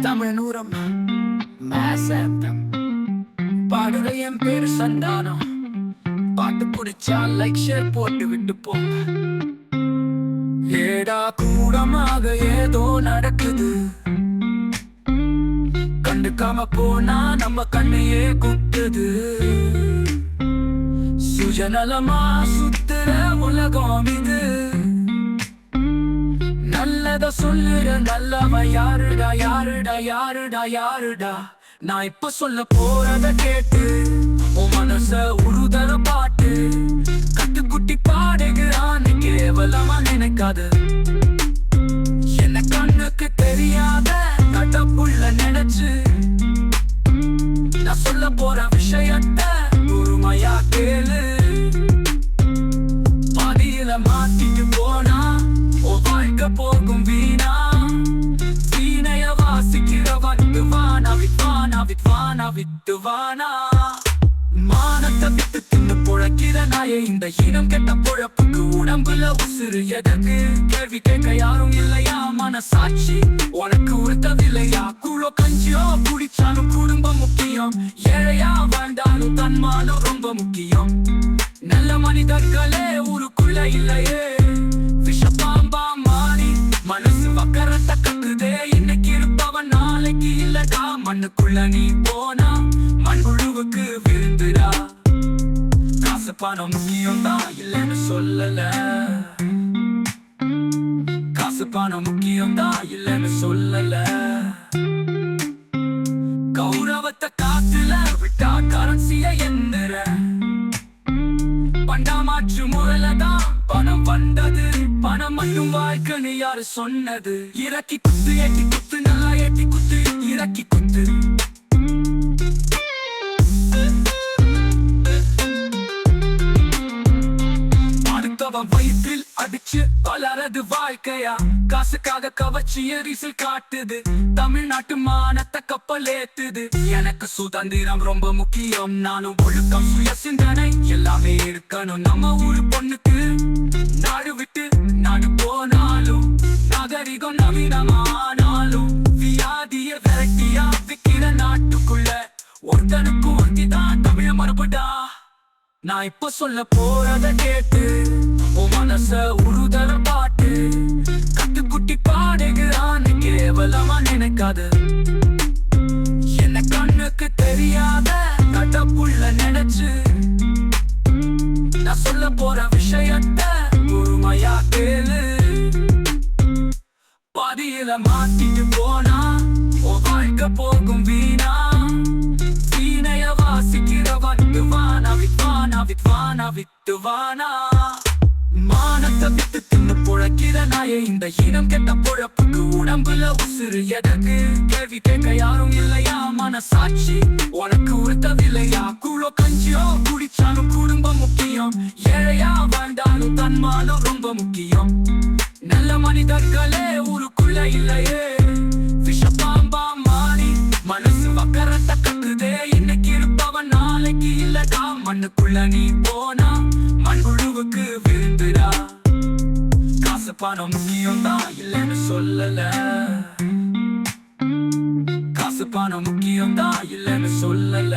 தமிழ் நூறம் மேசம் பாடுற என் பேரு சந்தானம். பாட்டு பிடிச்சா லைக் ஷேர் போட்டு விட்டு போ. ஏடா கூடமாக ஏதோ நடக்குது, கண்டுக்காம போனா நம்ம கண்ணையே குத்துது. சுயநலமா சுத்துற உலகம் இது. நல்லத சொல்லுற நல்லவன் யாருடா யாருடா யாருடா யாருடா. நான் இப்ப சொல்ல போறத கேட்டு உன் மனச உருதர பாட்டு. கட்டுக்குட்டி பாடுகிறான்னு கேவலமா நினைக்காது. என்ன கண்ணுக்கு தெரியாத கடப்புள்ள நினைச்சு நான் சொல்ல போற விஷயத்த பொறுமையா கேளு. பாதியில மாட்டிட்டு போனா வாழ்க்கை போகும் வீணா. வீணைய வாசிக்கிறவன் வித்வானா வித்வானா வித்வானா வித்துவானா. மானத்தை விட்டு தின்னு பொழைக்கிற நாயே இந்த இனம் கெட்ட பொழப்புக்கு உடம்புல உசுறு எதற்கு? கேள்வி கேட்க யாரும் இல்லையா? மனசாட்சி உனக்கு உறுத்தவில்லையா? கூழோ கஞ்சியோ குடிச்சாலும் குடும்பம் முக்கியம். ஏழையா வாழ்ந்தாலும் தன்மானம் ரொம்ப முக்கியம். நல்ல மனிதர்களே ஊருக்குள்ள இல்லையே. விஷப்பாம்பா மாறி மனசு வக்கரத்தை கட்டுதே. இன்னைக்கு இருப்பவன் நாளைக்கு இல்லடா. மண்ணுக்குள்ள நீ போனா மண்புழுவுக்கு விருந்துடா. காசு பணம் முக்கியம் தான் இல்லைன்னு சொல்லல. காசு பணம் முக்கியம் தான் இல்லைன்னு சொல்லல. கௌரவத்தை காத்துல விட்டா கரன்சிய எந்திர. பண்டாமாற்று முறையில்தான் பணம் வந்தது. பணம் மட்டும் வாழ்க்கைன்னு யாரு சொன்னது? இறக்கி குத்து ஏற்றி குத்து நல்லா ஏற்றி குத்து இறக்கி குத்து. அடுத்தவன் வயிற்றில் அடிச்சு வளரது வாழ்க்கையா? காசுக்காக கவர்ச்சி எரிசல் காட்டுது. தமிழ்நாட்டு மானத்தை கப்பல் ஏத்துது. எனக்கு சுதந்திரம் ரொம்ப முக்கியம். நானும் ஒழுக்கம் சுய சிந்தனை எல்லாமே இருக்கணும் நம்ம ஊரு பொண்ணுக்கு. நாடு விட்டு நாடு போனாலும் நாகரிகம் நவீனமானாலும் வியாதிய விரட்டியா விக்கிற நாட்டுக்குள்ள ஒருத்தனுக்கு ஒருத்திதான் தமிழ மரபுடா. நான் இப்ப சொல்ல போறத கேட்டு உன் மனச உருதர பாட்டு. கட்டுக்குட்டி பாடுகிறான்னு கேவலமா நினைக்காது. என்ன கண்ணுக்கு தெரியாத கடப்புள்ள நினைச்சு நான் சொல்ல போற விஷயத்த பொறுமையா கேளு. பாதியில மாட்டிட்டு போனா உன் வாழ்க்கை போகும் வீணா. வீணைய வாசிக்கிறவன் வித்வானா வித்வானா வித்வானா வித்துவானா. மானத்தை விட்டு தின்னு பொழைக்கிற நாயே இந்த இனம் கெட்ட பொழப்புக்கு உடம்புல உசுறு எதற்கு? கேள்வி கேட்க யாரும் இல்லையா? மனசாட்சி உனக்கு உறுத்தவில்லையா? கூழோ கஞ்சியோ குடிச்சாலும் குடும்பம் முக்கியம். ஏழையா வாழ்ந்தாலும் தன்மானம் ரொம்ப முக்கியம். நல்ல மனிதர்களே ஊருக்குள்ள இல்லையே. விஷப்பாம்பா மாறி மனசு வக்கரத்தை கட்டுதே. இன்னைக்கு இருப்பவன் நாளைக்கு இல்லடா. மண்ணுக்குள்ள நீ போனா மண்புழுவுக்கு விருந்துடா. காசு பணம் முக்கியம் தான் இல்லைன்னு சொல்லல. காசு பணம் முக்கியம் தான் இல்லைன்னு சொல்லல.